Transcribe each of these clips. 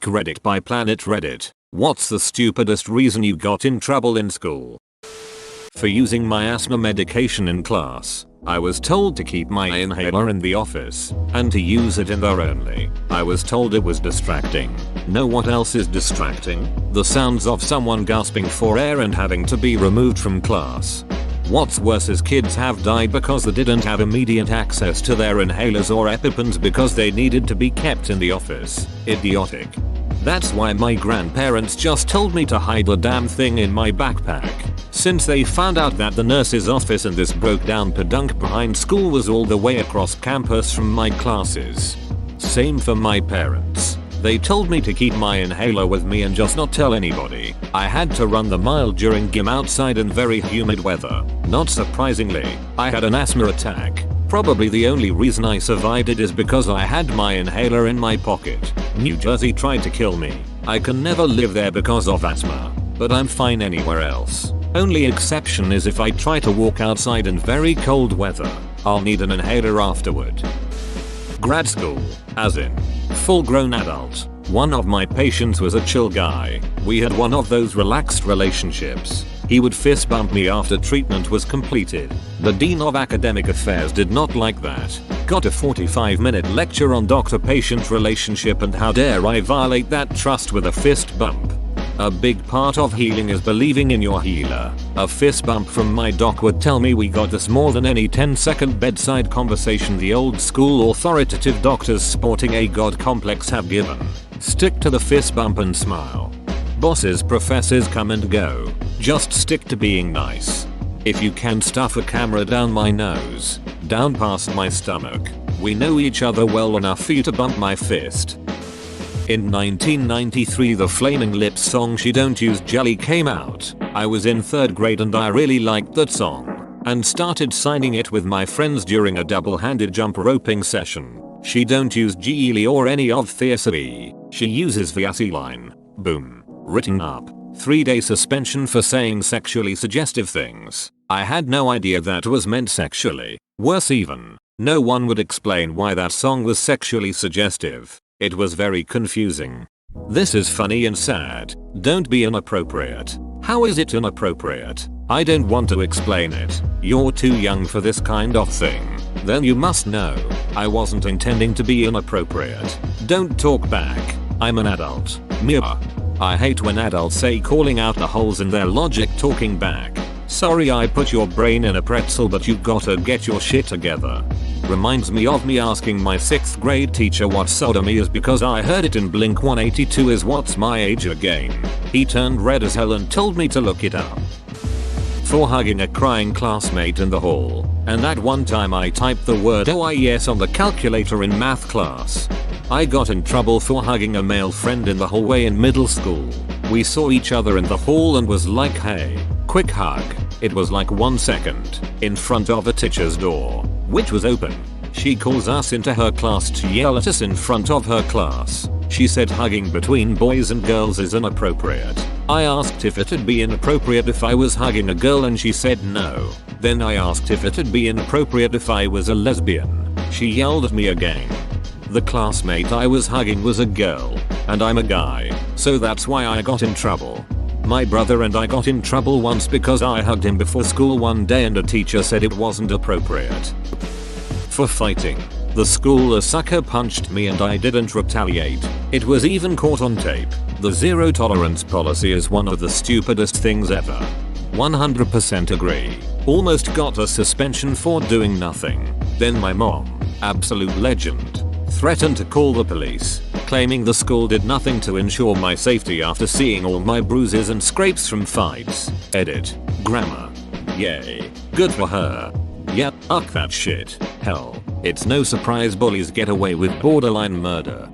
Reddit by Planet Reddit. What's the stupidest reason you got in trouble in school? For using my asthma medication in class. I was told to keep my inhaler in the office and to use it in there only. I was told it was distracting. Know what else is distracting? The sounds of someone gasping for air and having to be removed from class. What's worse is kids have died because they didn't have immediate access to their inhalers or EpiPens because they needed to be kept in the office. Idiotic. That's why my grandparents just told me to hide the damn thing in my backpack. Since they found out that the nurse's office in this broke down pedunk behind school was all the way across campus from my classes. Same for my parents. They told me to keep my inhaler with me and just not tell anybody. I had to run the mile during gym outside in very humid weather. Not surprisingly, I had an asthma attack. Probably the only reason I survived it is because I had my inhaler in my pocket. New Jersey tried to kill me. I can never live there because of asthma, but I'm fine anywhere else. Only exception is if I try to walk outside in very cold weather. I'll need an inhaler afterward. Grad school, as in full grown adult. One of my patients was a chill guy. We had one of those relaxed relationships. He would fist bump me after treatment was completed. The Dean of Academic Affairs did not like that. Got a 45-minute lecture on doctor-patient relationship and how dare I violate that trust with a fist bump. A big part of healing is believing in your healer. A fist bump from my doc would tell me we got this more than any 10-second bedside conversation the old school authoritative doctors sporting a god complex have given. Stick to the fist bump and smile. Bosses, professors come and go. Just stick to being nice. If you can stuff a camera down my nose, down past my stomach, we know each other well enough for you to bump my fist. In 1993 the Flaming Lips song She Don't Use Jelly came out. I was in 3rd grade and I really liked that song and started signing it with my friends during a double-handed jump roping session. She don't use Jelly or any of Theosae. She uses Vaseline. Boom. Written up. 3-day suspension for saying sexually suggestive things. I had no idea that was meant sexually. Worse even, no one would explain why that song was sexually suggestive. It was very confusing. This is funny and sad. Don't be inappropriate. How is it inappropriate? I don't want to explain it. You're too young for this kind of thing. Then you must know, I wasn't intending to be inappropriate. Don't talk back. I'm an adult. Mia. I hate when adults say calling out the holes in their logic talking back. Sorry I put your brain in a pretzel but you gotta get your shit together. Reminds me of me asking my 6th grade teacher what sodomy is because I heard it in Blink 182 is What's My Age Again. He turned red as hell and told me to look it up. For hugging a crying classmate in the hall, and that one time I typed the word OIES on the calculator in math class. I got in trouble for hugging a male friend in the hallway in middle school. We saw each other in the hall and was like, hey, quick hug. It was like 1 second, in front of a teacher's door, which was open. She calls us into her class to yell at us in front of her class. She said hugging between boys and girls is inappropriate. I asked if it'd be inappropriate if I was hugging a girl and she said no. Then I asked if it'd be inappropriate if I was a lesbian. She yelled at me again. The classmate I was hugging was a girl, and I'm a guy, so that's why I got in trouble. My brother and I got in trouble once because I hugged him before school one day and a teacher said it wasn't appropriate. For fighting, the school sucker punched me and I didn't retaliate. It was even caught on tape. The zero tolerance policy is one of the stupidest things ever. 100% agree. Almost got a suspension for doing nothing. Then my mom, absolute legend, threatened to call the police, claiming the school did nothing to ensure my safety after seeing all my bruises and scrapes from fights. Edit. Grammar. Yay. Good for her. Yep, fuck that shit. Hell, it's no surprise bullies get away with borderline murder.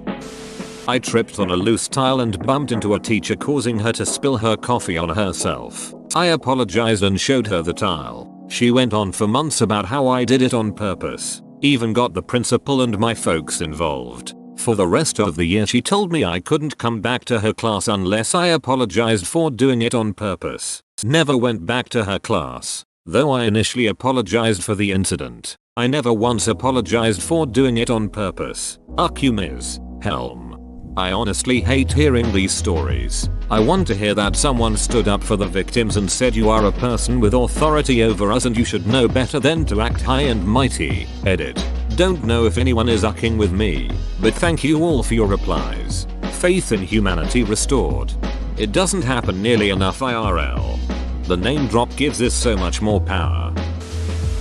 I tripped on a loose tile and bumped into a teacher causing her to spill her coffee on herself. I apologized and showed her the tile. She went on for months about how I did it on purpose. Even got the principal and my folks involved. For the rest of the year she told me I couldn't come back to her class unless I apologized for doing it on purpose. Never went back to her class. Though I initially apologized for the incident, I never once apologized for doing it on purpose. Fuck you, Ms. Helm. I honestly hate hearing these stories. I want to hear that someone stood up for the victims and said you are a person with authority over us and you should know better than to act high and mighty. Edit. Don't know if anyone is ucking with me, but thank you all for your replies. Faith in humanity restored. It doesn't happen nearly enough IRL. The name drop gives this so much more power.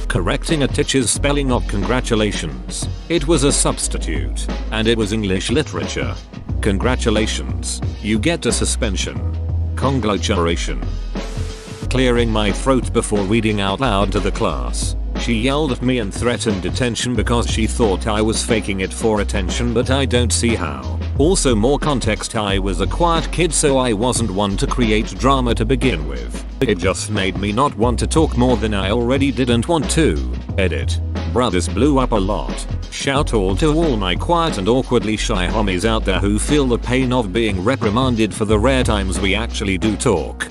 Correcting a teacher's spelling of congratulations. It was a substitute, and it was English literature. Congratulations, you get a suspension. Congratulation. Clearing my throat before reading out loud to the class. She yelled at me and threatened detention because she thought I was faking it for attention, but I don't see how. Also, more context, I was a quiet kid, so I wasn't one to create drama to begin with. It just made me not want to talk more than I already didn't want to. Edit. Brothers blew up a lot. Shout all to all my quiet and awkwardly shy homies out there who feel the pain of being reprimanded for the rare times we actually do talk.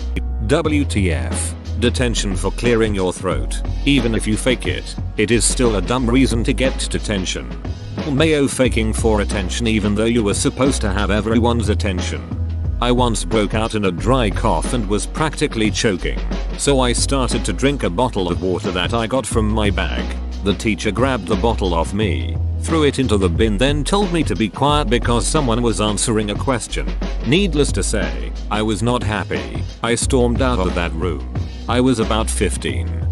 WTF. Detention for clearing your throat. Even if you fake it, it is still a dumb reason to get detention. Mayo faking for attention even though you were supposed to have everyone's attention. I once broke out in a dry cough and was practically choking, so I started to drink a bottle of water that I got from my bag. The teacher grabbed the bottle off me, threw it into the bin, then told me to be quiet because someone was answering a question. Needless to say, I was not happy. I stormed out of that room. I was about 15.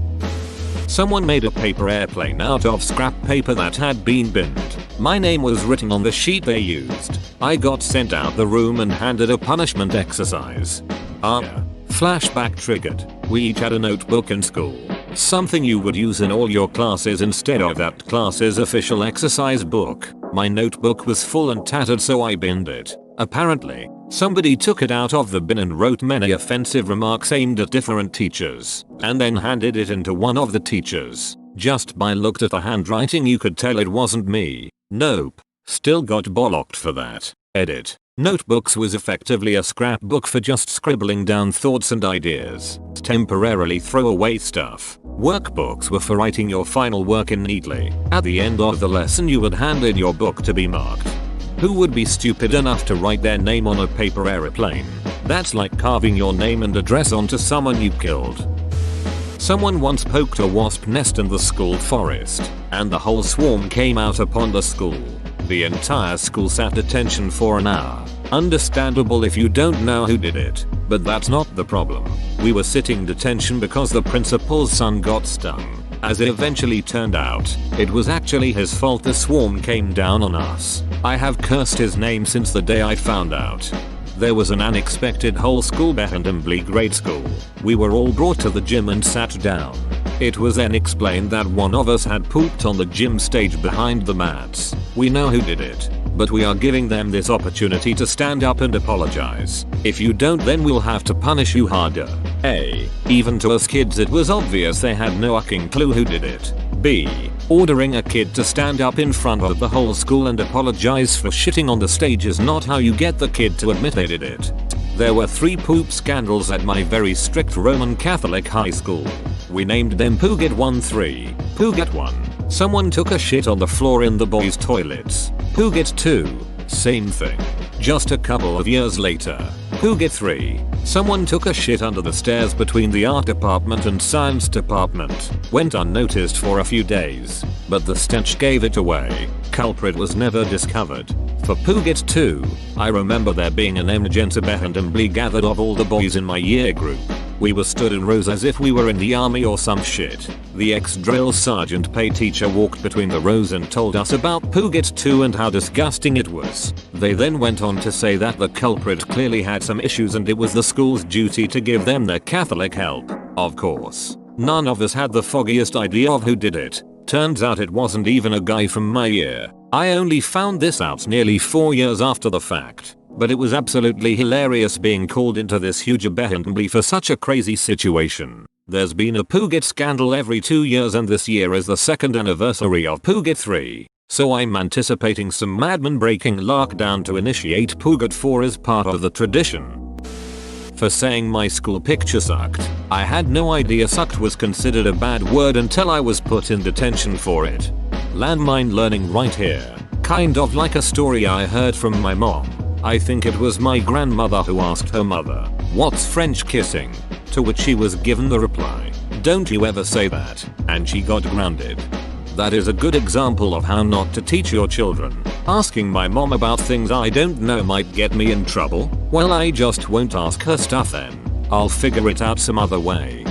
Someone made a paper airplane out of scrap paper that had been binned. My name was written on the sheet they used. I got sent out the room and handed a punishment exercise. Flashback triggered. We each had a notebook in school. Something you would use in all your classes instead of that class's official exercise book. My notebook was full and tattered, so I binned it. Apparently, somebody took it out of the bin and wrote many offensive remarks aimed at different teachers, and then handed it into one of the teachers. Just by looked at the handwriting you could tell it wasn't me. Nope. Still got bollocked for that. Edit. Notebooks was effectively a scrapbook for just scribbling down thoughts and ideas. Temporarily throw away stuff. Workbooks were for writing your final work in neatly. At the end of the lesson you would hand in your book to be marked. Who would be stupid enough to write their name on a paper airplane? That's like carving your name and address onto someone you killed. Someone once poked a wasp nest in the school forest, and the whole swarm came out upon the school. The entire school sat detention for an hour. Understandable if you don't know who did it, but that's not the problem. We were sitting detention because the principal's son got stung. As it eventually turned out, it was actually his fault the swarm came down on us. I have cursed his name since the day I found out. There was an unexpected whole school Behandambly grade school. We were all brought to the gym and sat down. It was then explained that one of us had pooped on the gym stage behind the mats. We know who did it, but we are giving them this opportunity to stand up and apologize. If you don't, then we'll have to punish you harder. A. Even to us kids it was obvious they had no fucking clue who did it. B. Ordering a kid to stand up in front of the whole school and apologize for shitting on the stage is not how you get the kid to admit they did it. There were 3 poop scandals at my very strict Roman Catholic high school. We named them Pooget 1-3, Pooget 1. Someone took a shit on the floor in the boys' toilets. Pooget 2. Same thing. Just a couple of years later. Pooget 3. Someone took a shit under the stairs between the art department and science department. Went unnoticed for a few days, but the stench gave it away. Culprit was never discovered. For Pooget 2, I remember there being an emergency Behandambly gathered of all the boys in my year group. We were stood in rows as if we were in the army or some shit. The ex-drill sergeant pay teacher walked between the rows and told us about Pooget 2 and how disgusting it was. They then went on to say that the culprit clearly had some issues and it was the school's duty to give them their Catholic help. Of course, none of us had the foggiest idea of who did it. Turns out it wasn't even a guy from my year. I only found this out nearly 4 years after the fact. But it was absolutely hilarious being called into this huge Behandambly for such a crazy situation. There's been a Pooget scandal every 2 years and this year is the 2nd anniversary of Pooget 3. So I'm anticipating some madman breaking lockdown to initiate Pooget 4 as part of the tradition. For saying my school picture sucked. I had no idea sucked was considered a bad word until I was put in detention for it. Landmine learning right here. Kind of like a story I heard from my mom. I think it was my grandmother who asked her mother, "What's French kissing?" To which she was given the reply, "Don't you ever say that," and she got grounded. That is a good example of how not to teach your children. Asking my mom about things I don't know might get me in trouble. Well, I just won't ask her stuff then. I'll figure it out some other way.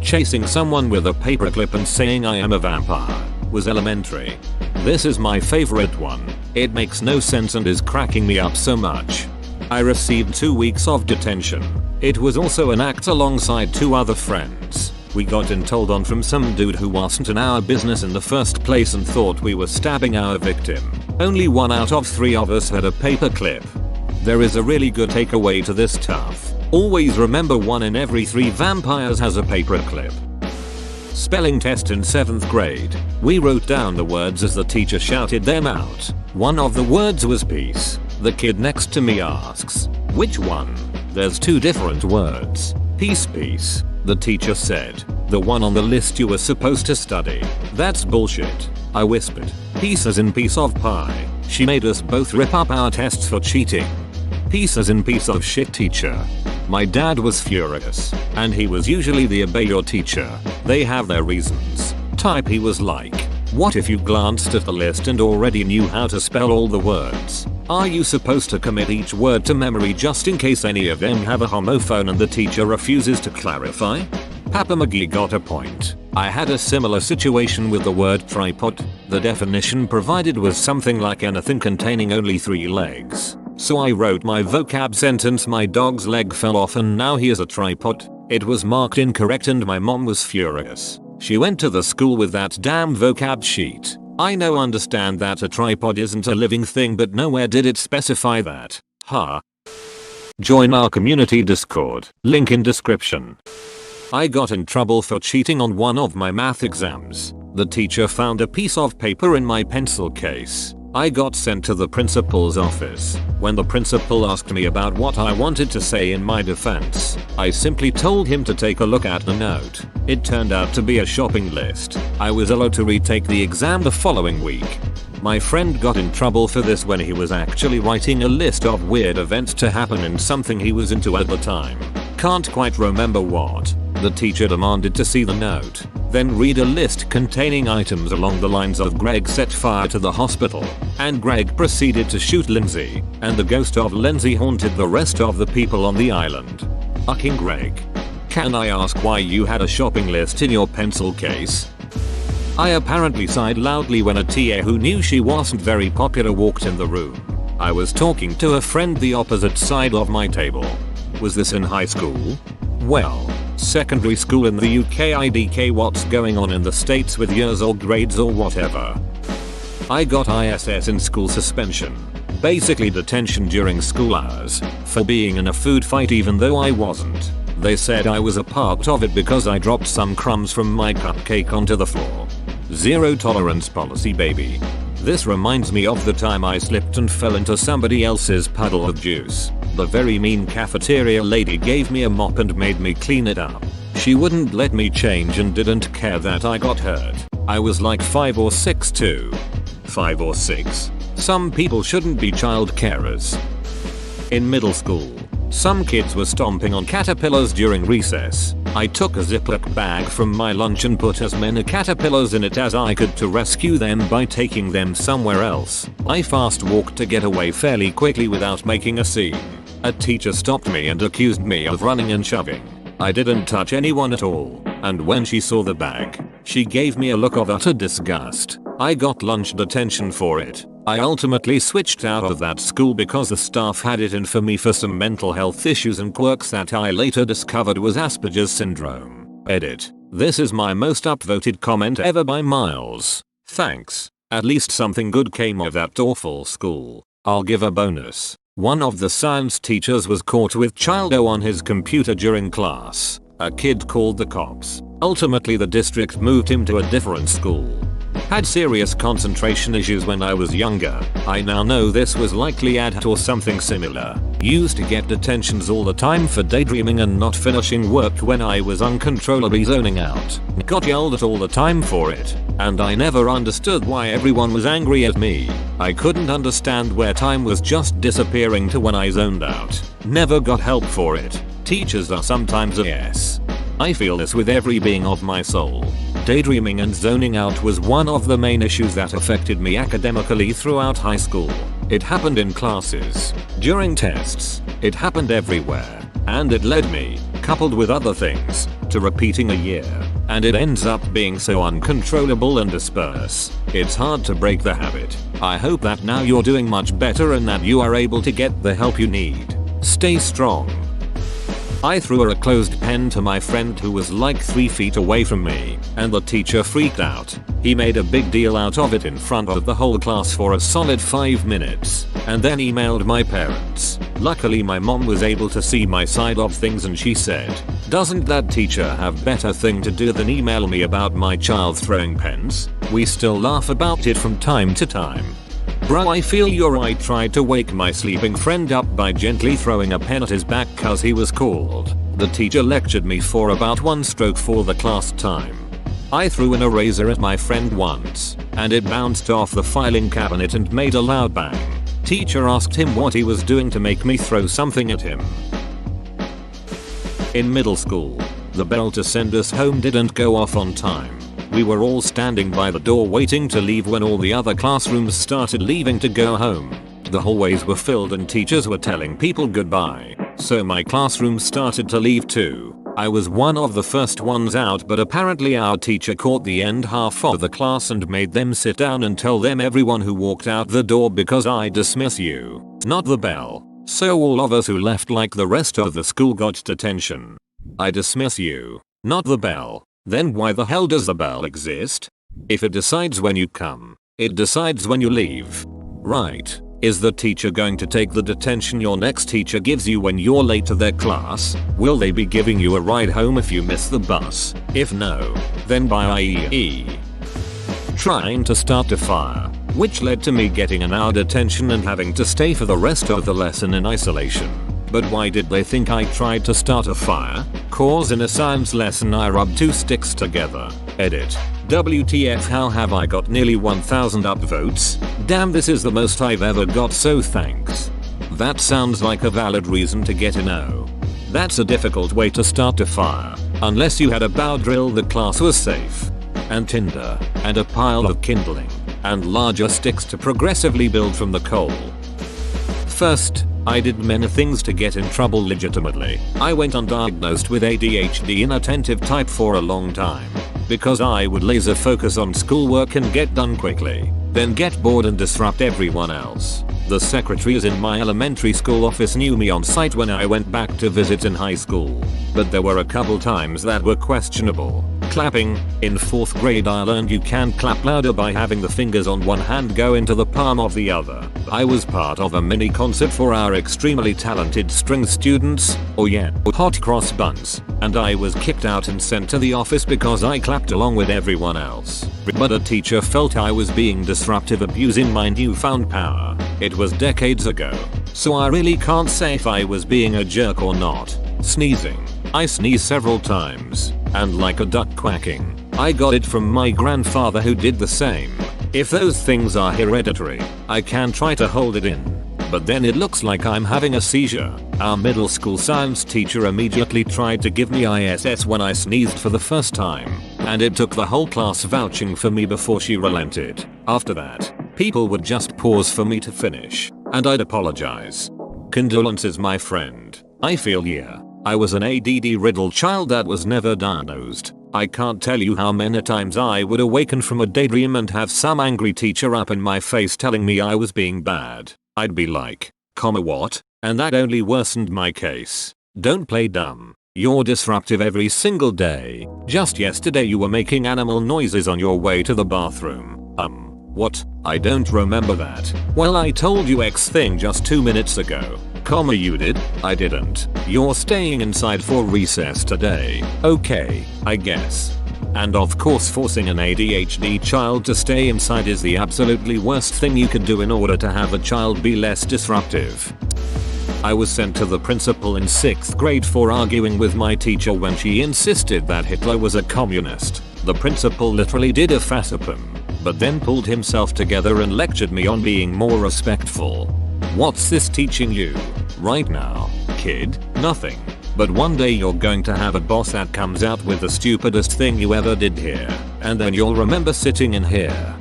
Chasing someone with a paperclip and saying I am a vampire was elementary. This is my favorite one. It makes no sense and is cracking me up so much. I received 2 weeks of detention. It was also an act alongside 2 other friends. We got told on from some dude who wasn't in our business in the first place and thought we were stabbing our victim. Only 1 out of 3 of us had a paperclip. There is a really good takeaway to this stuff. Always remember 1 in every 3 vampires has a paperclip. Spelling test in 7th grade. We wrote down the words as the teacher shouted them out. One of the words was peace. The kid next to me asks, "Which one?" "There's 2 different words. Peace, peace," the teacher said. "The one on the list you were supposed to study." "That's bullshit," I whispered. "Peace as in piece of pie." She made us both rip up our tests for cheating. Piece as in piece of shit, teacher. My dad was furious, and he was usually the obey your teacher. They have their reasons. Type he was like, "What if you glanced at the list and already knew how to spell all the words? Are you supposed to commit each word to memory just in case any of them have a homophone and the teacher refuses to clarify?" Papa McGee got a point. I had a similar situation with the word tripod. The definition provided was something like anything containing only 3 legs. So I wrote my vocab sentence, "My dog's leg fell off and now he is a tripod." It was marked incorrect and my mom was furious. She went to the school with that damn vocab sheet. I know, understand that a tripod isn't a living thing, but nowhere did it specify that. Huh. Join our community Discord. Link in description. I got in trouble for cheating on one of my math exams. The teacher found a piece of paper in my pencil case. I got sent to the principal's office. When the principal asked me about what I wanted to say in my defense, I simply told him to take a look at the note. It turned out to be a shopping list. I was allowed to retake the exam the following week. My friend got in trouble for this when he was actually writing a list of weird events to happen in something he was into at the time. Can't quite remember what. The teacher demanded to see the note, then read a list containing items along the lines of "Greg set fire to the hospital," and "Greg proceeded to shoot Lindsay," and the ghost of Lindsay haunted the rest of the people on the island. Fucking Greg. Can I ask why you had a shopping list in your pencil case? I apparently sighed loudly when a TA who knew she wasn't very popular walked in the room. I was talking to a friend the opposite side of my table. Was this in high school? Well, secondary school in the UK. IDK, what's going on in the States with years or grades or whatever. I got ISS in school suspension. Basically detention during school hours for being in a food fight even though I wasn't. They said I was a part of it because I dropped some crumbs from my cupcake onto the floor. Zero tolerance policy, baby. This reminds me of the time I slipped and fell into somebody else's puddle of juice. The very mean cafeteria lady gave me a mop and made me clean it up. She wouldn't let me change and didn't care that I got hurt. I was like 5 or 6 too. 5 or 6. Some people shouldn't be child carers. In middle school, some kids were stomping on caterpillars during recess. I took a Ziploc bag from my lunch and put as many caterpillars in it as I could to rescue them by taking them somewhere else. I fast walked to get away fairly quickly without making a scene. A teacher stopped me and accused me of running and shoving. I didn't touch anyone at all, and when she saw the bag, she gave me a look of utter disgust. I got lunch detention for it. I ultimately switched out of that school because the staff had it in for me for some mental health issues and quirks that I later discovered was Asperger's syndrome. Edit. This is my most upvoted comment ever by Miles. Thanks. At least something good came of that awful school. I'll give a bonus. One of the science teachers was caught with Childo on his computer during class. A kid called the cops. Ultimately the district moved him to a different school. Had serious concentration issues when I was younger. I now know this was likely ADHD or something similar. Used to get detentions all the time for daydreaming and not finishing work when I was uncontrollably zoning out. Got yelled at all the time for it. And I never understood why everyone was angry at me. I couldn't understand where time was just disappearing to when I zoned out. Never got help for it. Teachers are sometimes a yes. I feel this with every being of my soul. Daydreaming and zoning out was one of the main issues that affected me academically throughout high school. It happened in classes, during tests, it happened everywhere, and it led me, coupled with other things, to repeating a year. And it ends up being so uncontrollable and disperse. It's hard to break the habit. I hope that now you're doing much better and that you are able to get the help you need. Stay strong. I threw a closed pen to my friend who was like 3 feet away from me, and the teacher freaked out. He made a big deal out of it in front of the whole class for a solid 5 minutes, and then emailed my parents. Luckily my mom was able to see my side of things and she said, "Doesn't that teacher have better thing to do than email me about my child throwing pens?" We still laugh about it from time to time. Bro, I feel you're right. Tried to wake my sleeping friend up by gently throwing a pen at his back cause he was cold. The teacher lectured me for about 1 stroke for the class time. I threw an eraser at my friend once, and it bounced off the filing cabinet and made a loud bang. Teacher asked him what he was doing to make me throw something at him. In middle school, the bell to send us home didn't go off on time. We were all standing by the door waiting to leave when all the other classrooms started leaving to go home. The hallways were filled and teachers were telling people goodbye, so my classroom started to leave too. I was one of the first ones out, but apparently our teacher caught the end half of the class and made them sit down and tell them everyone who walked out the door because I dismiss you, not the bell. So all of us who left like the rest of the school got detention. I dismiss you, not the bell. Then why the hell does the bell exist? If it decides when you come, it decides when you leave. Right. Is the teacher going to take the detention your next teacher gives you when you're late to their class? Will they be giving you a ride home if you miss the bus? If no, then by IE. Trying to start a fire, which led to me getting an hour detention and having to stay for the rest of the lesson in isolation. But why did they think I tried to start a fire? Cause in a science lesson I rubbed 2 sticks together. Edit. WTF, how have I got nearly 1,000 upvotes? Damn, this is the most I've ever got, so thanks. That sounds like a valid reason to get a no. That's a difficult way to start a fire. Unless you had a bow drill, the class was safe. And tinder. And a pile of kindling. And larger sticks to progressively build from the coal. First, I did many things to get in trouble legitimately. I went undiagnosed with ADHD inattentive type for a long time. Because I would laser focus on schoolwork and get done quickly. Then get bored and disrupt everyone else. The secretaries in my elementary school office knew me on sight when I went back to visit in high school. But there were a couple times that were questionable. Clapping. In 4th grade I learned you can clap louder by having the fingers on one hand go into the palm of the other. I was part of a mini concert for our extremely talented string students, hot cross buns, and I was kicked out and sent to the office because I clapped along with everyone else. But a teacher felt I was being disruptive, abusing my newfound power. It was decades ago, so I really can't say if I was being a jerk or not. Sneezing. I sneezed several times, and like a duck quacking. I got it from my grandfather who did the same. If those things are hereditary, I can try to hold it in. But then it looks like I'm having a seizure. Our middle school science teacher immediately tried to give me ISS when I sneezed for the first time, and it took the whole class vouching for me before she relented. After that, people would just pause for me to finish, and I'd apologize. Condolences, my friend. I feel ya. I was an ADD-riddled child that was never diagnosed. I can't tell you how many times I would awaken from a daydream and have some angry teacher up in my face telling me I was being bad. I'd be like, what? And that only worsened my case. Don't play dumb. You're disruptive every single day. Just yesterday you were making animal noises on your way to the bathroom. What? I don't remember that. Well, I told you X thing just 2 minutes ago. You did? I didn't. You're staying inside for recess today. Okay, I guess. And of course forcing an ADHD child to stay inside is the absolutely worst thing you could do in order to have a child be less disruptive. I was sent to the principal in 6th grade for arguing with my teacher when she insisted that Hitler was a communist. The principal literally did a fascipum, but then pulled himself together and lectured me on being more respectful. What's this teaching you? Right now, kid? Nothing. But one day you're going to have a boss that comes out with the stupidest thing you ever did here, and then you'll remember sitting in here.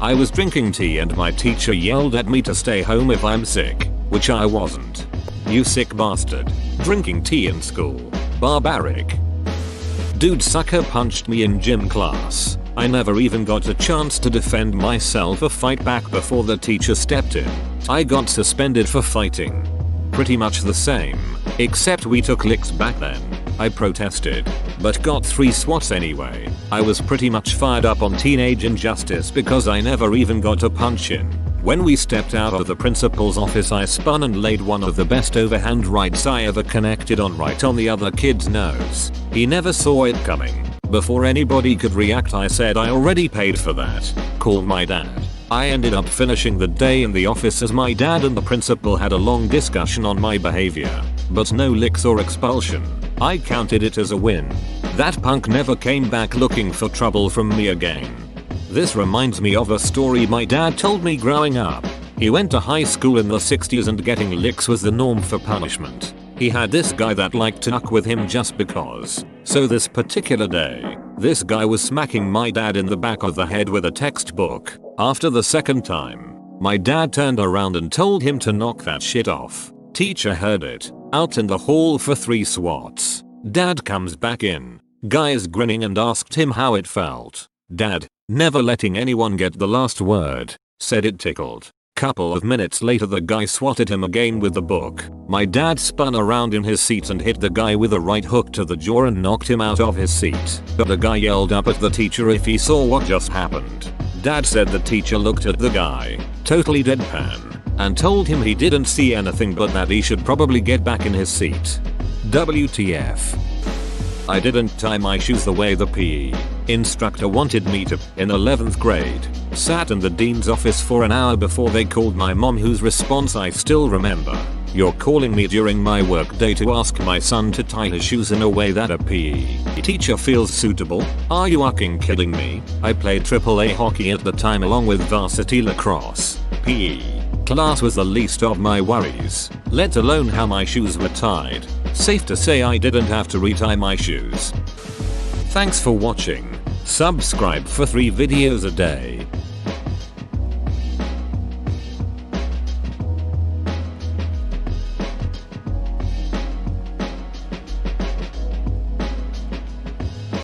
I was drinking tea and my teacher yelled at me to stay home if I'm sick, which I wasn't. You sick bastard. Drinking tea in school. Barbaric. Dude sucker punched me in gym class. I never even got a chance to defend myself or fight back before the teacher stepped in. I got suspended for fighting. Pretty much the same, except we took licks back then. I protested, but got 3 swats anyway. I was pretty much fired up on teenage injustice because I never even got a punch in. When we stepped out of the principal's office I spun and laid one of the best overhand rights I ever connected on right on the other kid's nose. He never saw it coming. Before anybody could react I said I already paid for that. Call my dad. I ended up finishing the day in the office as my dad and the principal had a long discussion on my behavior, but no licks or expulsion. I counted it as a win. That punk never came back looking for trouble from me again. This reminds me of a story my dad told me growing up. He went to high school in the 60s and getting licks was the norm for punishment. He had this guy that liked to fuck with him just because. So this particular day, this guy was smacking my dad in the back of the head with a textbook. After the second time, my dad turned around and told him to knock that shit off. Teacher heard it, out in the hall for 3 swats. Dad comes back in. Guy is grinning and asked him how it felt. Dad, never letting anyone get the last word, said it tickled. Couple of minutes later the guy swatted him again with the book. My dad spun around in his seat and hit the guy with a right hook to the jaw and knocked him out of his seat. But the guy yelled up at the teacher if he saw what just happened. Dad said the teacher looked at the guy, totally deadpan, and told him he didn't see anything but that he should probably get back in his seat. WTF. I didn't tie my shoes the way the PE instructor wanted me to in 11th grade. Sat in the dean's office for an hour before they called my mom, whose response I still remember. You're calling me during my work day to ask my son to tie his shoes in a way that a PE teacher feels suitable? Are you fucking kidding me? I played AAA hockey at the time along with varsity lacrosse. PE class was the least of my worries, let alone how my shoes were tied. Safe to say I didn't have to retie my shoes. Thanks for watching. Subscribe for 3 videos a day.